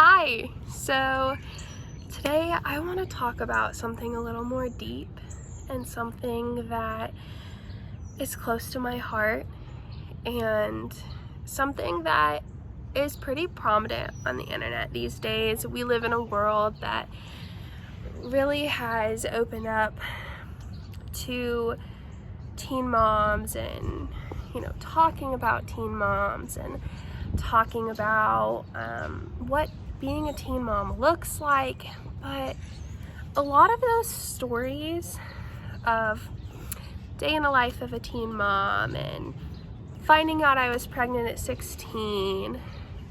Hi! So today I want to talk about something a little more deep and something that is close to my heart and something that is pretty prominent on the internet these days. We live in a world that really has opened up to teen moms and talking about teen moms and talking about what being a teen mom looks like. But a lot of those stories of day in the life of a teen mom and finding out I was pregnant at 16,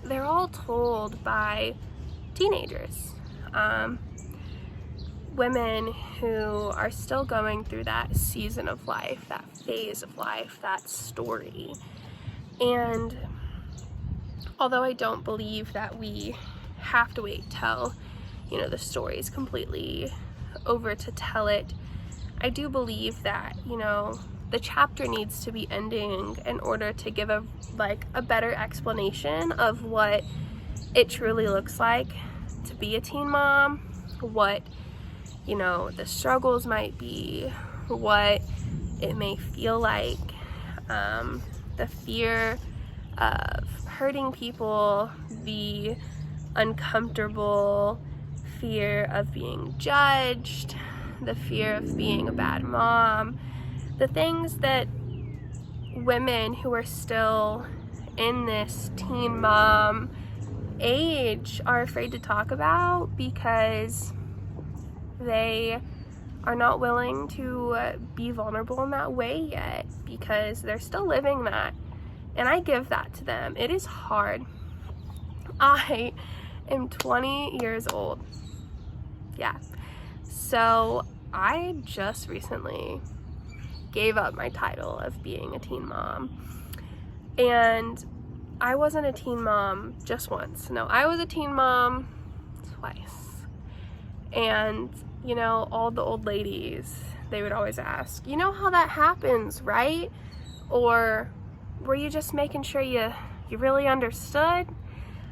they're all told by teenagers, women who are still going through that season of life, that phase of life, that story. And although I don't believe that we have to wait till, the story is completely over to tell it, I do believe that, the chapter needs to be ending in order to give a better explanation of what it truly looks like to be a teen mom, what, the struggles might be, what it may feel like, the fear of hurting people, the uncomfortable fear of being judged, the fear of being a bad mom, the things that women who are still in this teen mom age are afraid to talk about because they are not willing to be vulnerable in that way yet, because they're still living that. And I give that to them. It is hard. I am 20 years old. Yeah. So I just recently gave up my title of being a teen mom. And I wasn't a teen mom just once. No, I was a teen mom twice. And, all the old ladies, they would always ask, you know how that happens, right? Or were you just making sure you really understood?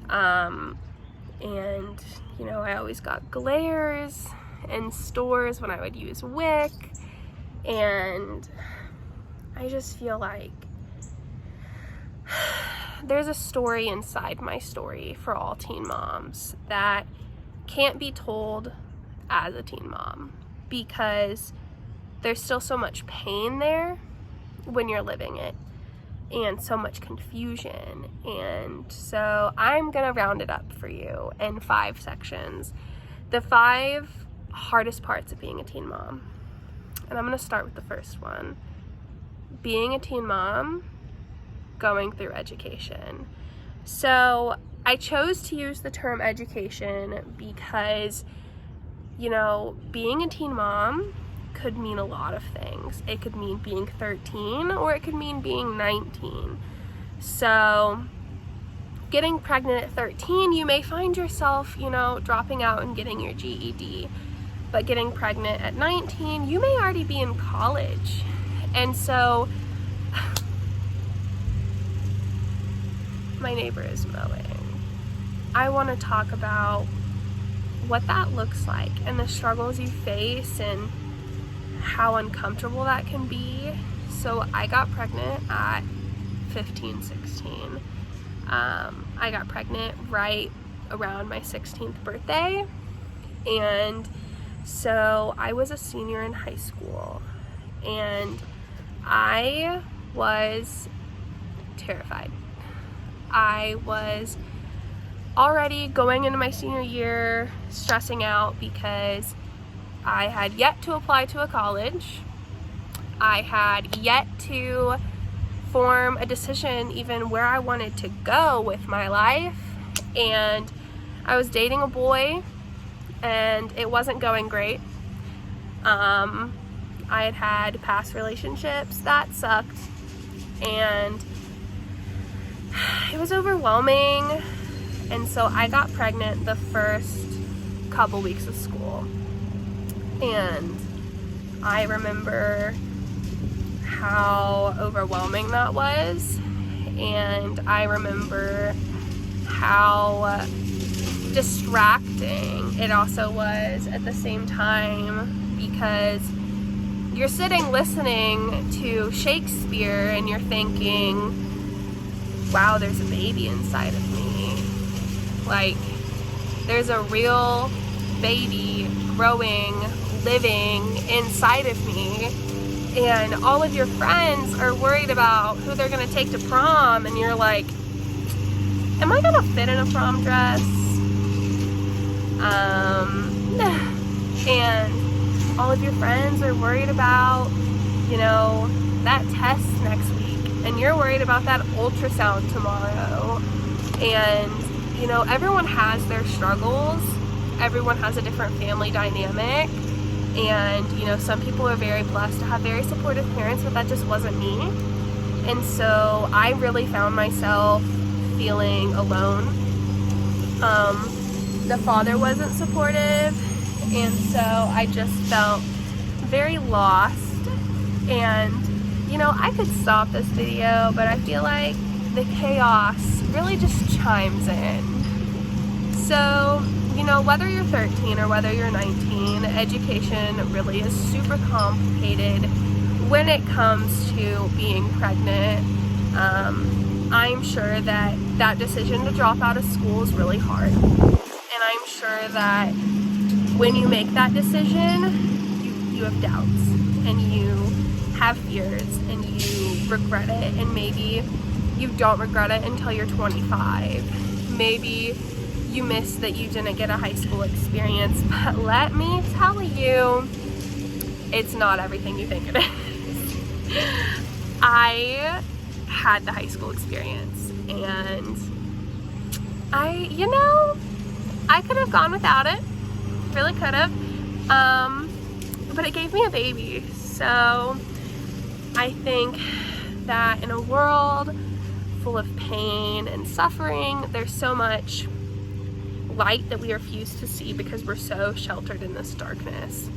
And, I always got glares in stores when I would use WIC. And I just feel like there's a story inside my story for all teen moms that can't be told as a teen mom, because there's still so much pain there when you're living it and so much confusion. And so I'm gonna round it up for you in 5 sections, the 5 hardest parts of being a teen mom. And I'm gonna start with the first one: being a teen mom going through education. So I chose to use the term education because being a teen mom could mean a lot of things. It could mean being 13 or it could mean being 19. So getting pregnant at 13, you may find yourself, dropping out and getting your GED. But getting pregnant at 19, you may already be in college. And so my neighbor is mowing. I want to talk about what that looks like and the struggles you face and how uncomfortable that can be. So I got pregnant at 15, 16. I got pregnant right around my 16th birthday. And so I was a senior in high school and I was terrified. I was already going into my senior year stressing out because I had yet to apply to a college. I had yet to form a decision even where I wanted to go with my life. And I was dating a boy and it wasn't going great. I had past relationships that sucked and it was overwhelming. And so I got pregnant the first couple weeks of school. And I remember how overwhelming that was. And I remember how distracting it also was at the same time, because you're sitting listening to Shakespeare and you're thinking, wow, there's a baby inside of me. Like, there's a real baby growing, living inside of me. And all of your friends are worried about who they're gonna take to prom, and you're like, am I gonna fit in a prom dress? And all of your friends are worried about, you know, that test next week, and you're worried about that ultrasound tomorrow. And, you know, everyone has their struggles. Everyone has a different family dynamic. And, you know, some people are very blessed to have very supportive parents, but that just wasn't me. And so I really found myself feeling alone. The father wasn't supportive, and so I just felt very lost. And, you know, I could stop this video, but I feel like the chaos really just chimes in. So, you know, whether you're 13 or whether you're 19, education really is super complicated when it comes to being pregnant. I'm sure that that decision to drop out of school is really hard. And I'm sure that when you make that decision, you have doubts and you have fears and you regret it, and maybe you don't regret it until you're 25. Maybe you miss that you didn't get a high school experience, but let me tell you, it's not everything you think it is. I had the high school experience, and I could have gone without it, really could have, but it gave me a baby. So I think that in a world full of pain and suffering, there's so much light that we refuse to see because we're so sheltered in this darkness.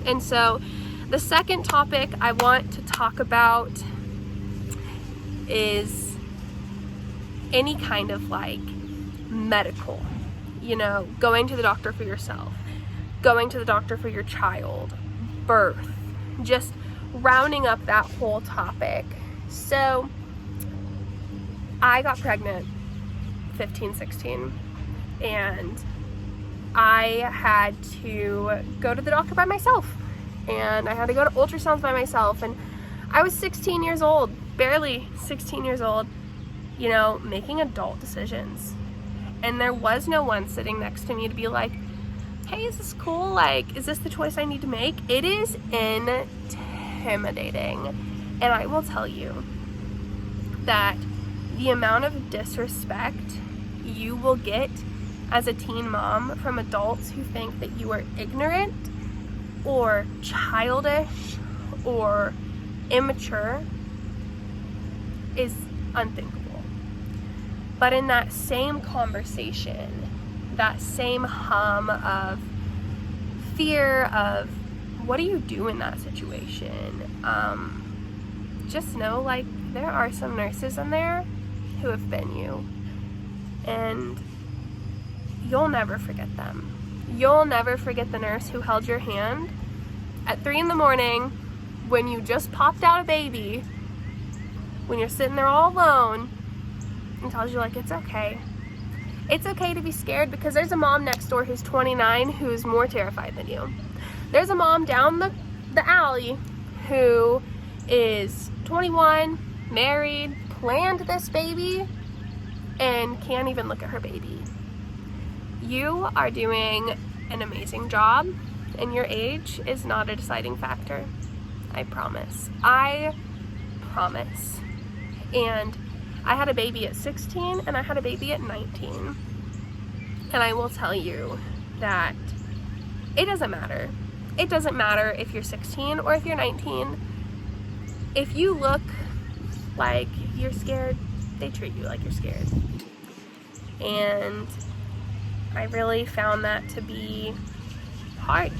And so the second topic I want to talk about is any kind of like medical, you know, going to the doctor for yourself, going to the doctor for your child, birth, just rounding up that whole topic. So I got pregnant 15, 16, and I had to go to the doctor by myself, and I had to go to ultrasounds by myself, and I was 16 years old, barely 16 years old, you know, making adult decisions. And there was no one sitting next to me to be like, hey, is this cool? Like, is this the choice I need to make? It is intimidating. And I will tell you that the amount of disrespect you will get as a teen mom from adults who think that you are ignorant or childish or immature is unthinkable. But in that same conversation, that same hum of fear of what do you do in that situation, just know, like, there are some nurses in there who have been you, and you'll never forget them. You'll never forget the nurse who held your hand at 3 a.m. when you just popped out a baby, when you're sitting there all alone, and tells you, like, it's okay. It's okay to be scared, because there's a mom next door who's 29 who's more terrified than you. There's a mom down the alley who is 21, married, planned this baby, and can't even look at her baby. You are doing an amazing job, and your age is not a deciding factor. I promise. I promise. And I had a baby at 16 and I had a baby at 19. And I will tell you that it doesn't matter. It doesn't matter if you're 16 or if you're 19. If you look like you're scared, they treat you like you're scared. And I really found that to be hard.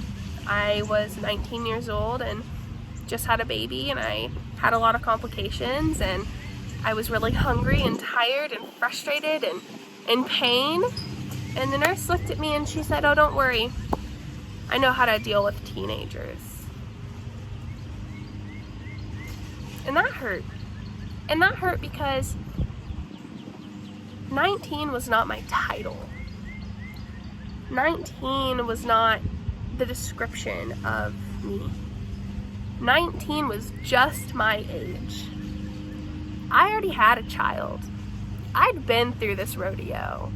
I was 19 years old and just had a baby, and I had a lot of complications, and I was really hungry and tired and frustrated and in pain. And the nurse looked at me and she said, "Oh, don't worry. I know how to deal with teenagers." And that hurt. And that hurt because 19 was not my title. 19 was not the description of me. 19 was just my age. I already had a child. I'd been through this rodeo.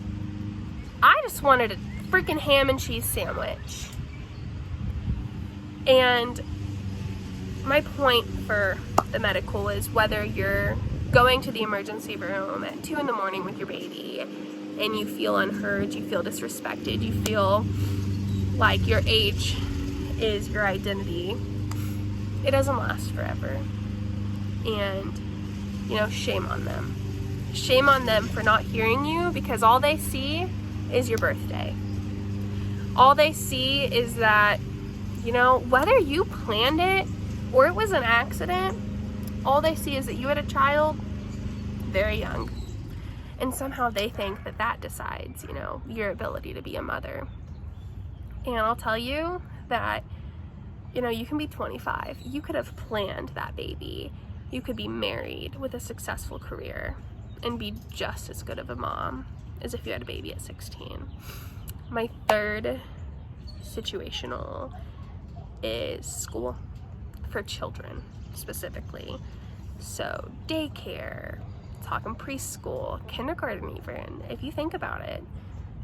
I just wanted a freaking ham and cheese sandwich. And my point for the medical is whether you're going to the emergency room at 2 a.m. with your baby and you feel unheard, you feel disrespected, you feel like your age is your identity, it doesn't last forever. And, you know, shame on them. Shame on them for not hearing you, because all they see is your birthday. All they see is that, you know, whether you planned it or it was an accident, all they see is that you had a child very young. And somehow they think that that decides, you know, your ability to be a mother. And I'll tell you that, you know, you can be 25. You could have planned that baby. You could be married with a successful career and be just as good of a mom as if you had a baby at 16. My third situational is school for children specifically. So daycare, talking preschool, kindergarten even, if you think about it.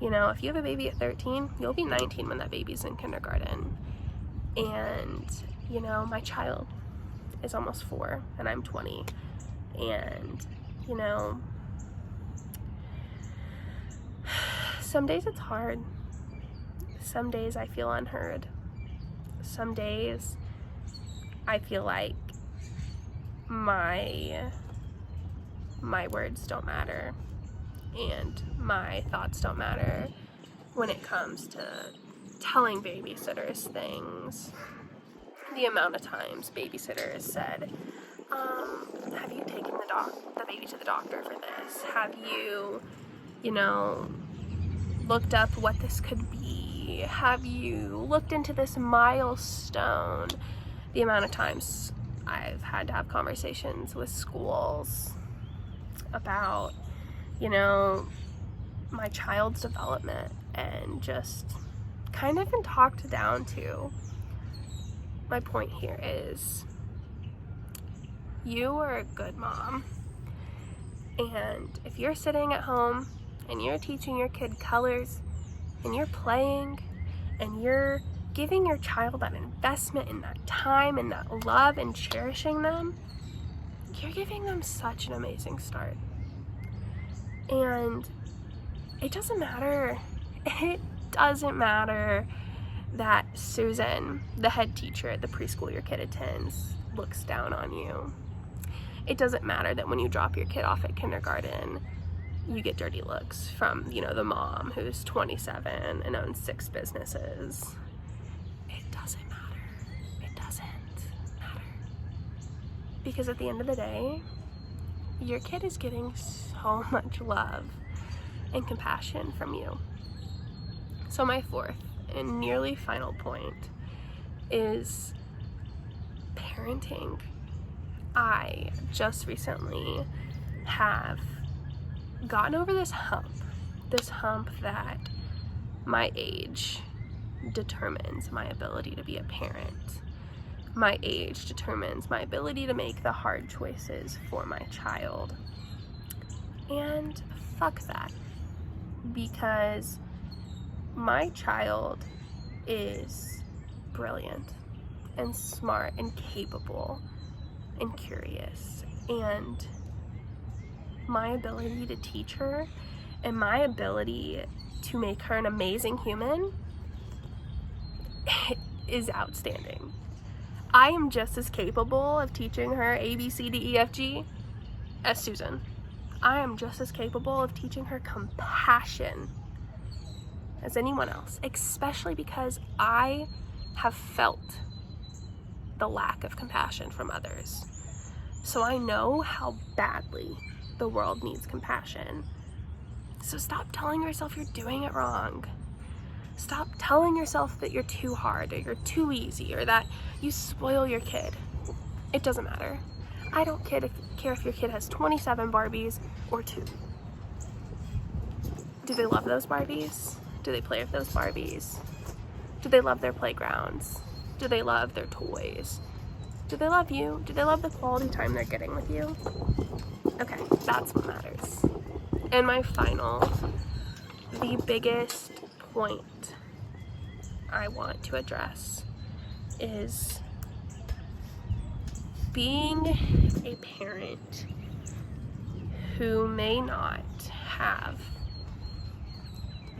You know, if you have a baby at 13, you'll be 19 when that baby's in kindergarten. And, you know, my child is almost 4 and I'm 20. And, you know, some days it's hard. Some days I feel unheard. Some days I feel like my words don't matter and my thoughts don't matter when it comes to telling babysitters things. The amount of times babysitters said, have you taken the baby to the doctor for this? Have you, you know, looked up what this could be? Have you looked into this milestone? The amount of times I've had to have conversations with schools about, you know, my child's development and just kind of been talked down to. My point here is you are a good mom. And if you're sitting at home and you're teaching your kid colors and you're playing and you're giving your child that investment and that time and that love and cherishing them, you're giving them such an amazing start. And it doesn't matter that Susan, the head teacher at the preschool your kid attends, looks down on you. It doesn't matter that when you drop your kid off at kindergarten, you get dirty looks from, you know, the mom who's 27 and owns 6 businesses. It doesn't matter. It doesn't matter. Because at the end of the day, your kid is getting so much love and compassion from you. So my fourth and nearly final point is parenting. I just recently have gotten over this hump that my age determines my ability to be a parent. My age determines my ability to make the hard choices for my child. And fuck that. Because my child is brilliant and smart and capable and curious, and my ability to teach her and my ability to make her an amazing human is outstanding. I am just as capable of teaching her A, B, C, D, E, F, G as Susan. I am just as capable of teaching her compassion as anyone else, especially because I have felt the lack of compassion from others. So I know how badly the world needs compassion. So stop telling yourself you're doing it wrong. Stop telling yourself that you're too hard or you're too easy or that you spoil your kid. It doesn't matter. I don't care if your kid has 27 Barbies or 2. Do they love those Barbies? Do they play with those Barbies? Do they love their playgrounds? Do they love their toys? Do they love you? Do they love the quality time they're getting with you? Okay, that's what matters. And my final, the biggest point I want to address is being a parent who may not have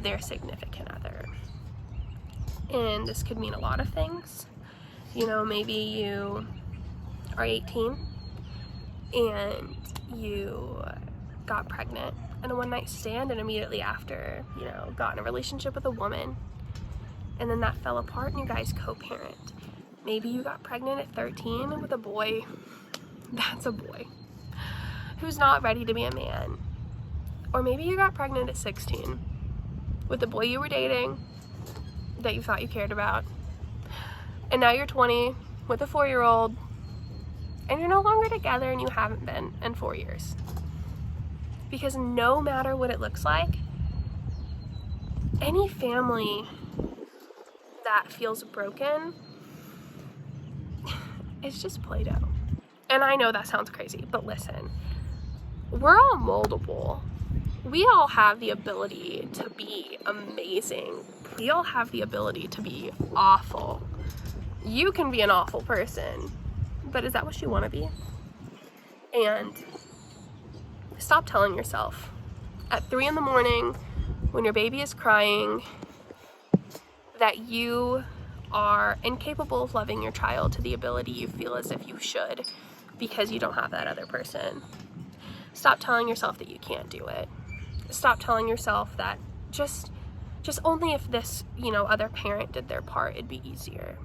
their significant other. And this could mean a lot of things. You know, maybe you are 18 and you got pregnant in a one-night stand and immediately after, you know, got in a relationship with a woman and then that fell apart and you guys co-parent. Maybe you got pregnant at 13 with a boy that's a boy who's not ready to be a man. Or maybe you got pregnant at 16 with the boy you were dating that you thought you cared about. And now you're 20 with a 4-year-old and you're no longer together and you haven't been in 4 years. Because no matter what it looks like, any family that feels broken is just Play-Doh. And I know that sounds crazy, but listen, we're all moldable. We all have the ability to be amazing. We all have the ability to be awful. You can be an awful person, but is that what you want to be? And stop telling yourself at 3 in the morning when your baby is crying that you are incapable of loving your child to the ability you feel as if you should because you don't have that other person. Stop telling yourself that you can't do it. Stop telling yourself that just only if this, you know, other parent did their part, it'd be easier.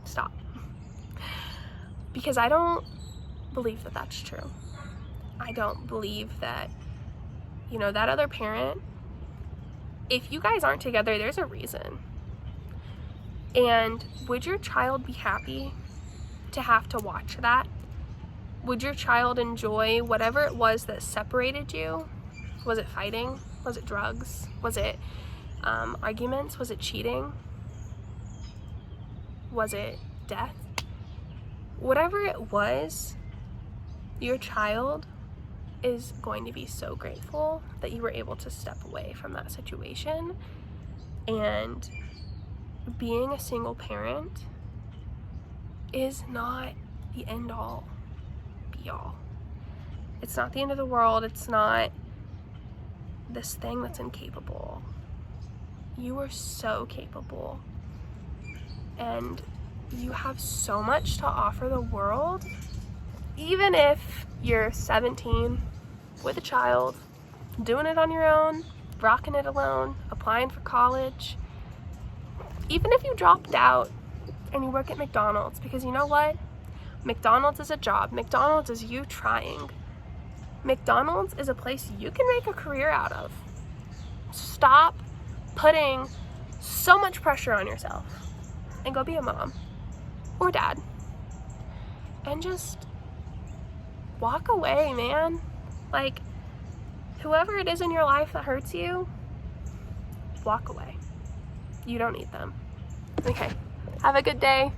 Stop. Because I don't believe that that's true. I don't believe that, you know, that other parent, if you guys aren't together, there's a reason. And would your child be happy to have to watch that? Would your child enjoy whatever it was that separated you? Was it fighting? Was it drugs? Was it arguments? Was it cheating? Was it death? Whatever it was, your child is going to be so grateful that you were able to step away from that situation. And being a single parent is not the end all be all. It's not the end of the world. It's not this thing that's incapable. You are so capable. And you have so much to offer the world. Even if you're 17 with a child, doing it on your own, rocking it alone, applying for college, even if you dropped out and you work at McDonald's, because you know what? McDonald's is a job. McDonald's is you trying. McDonald's is a place you can make a career out of. Stop putting so much pressure on yourself and go be a mom or dad and just walk away, man. Like, whoever it is in your life that hurts you, walk away. You don't need them. Okay, have a good day.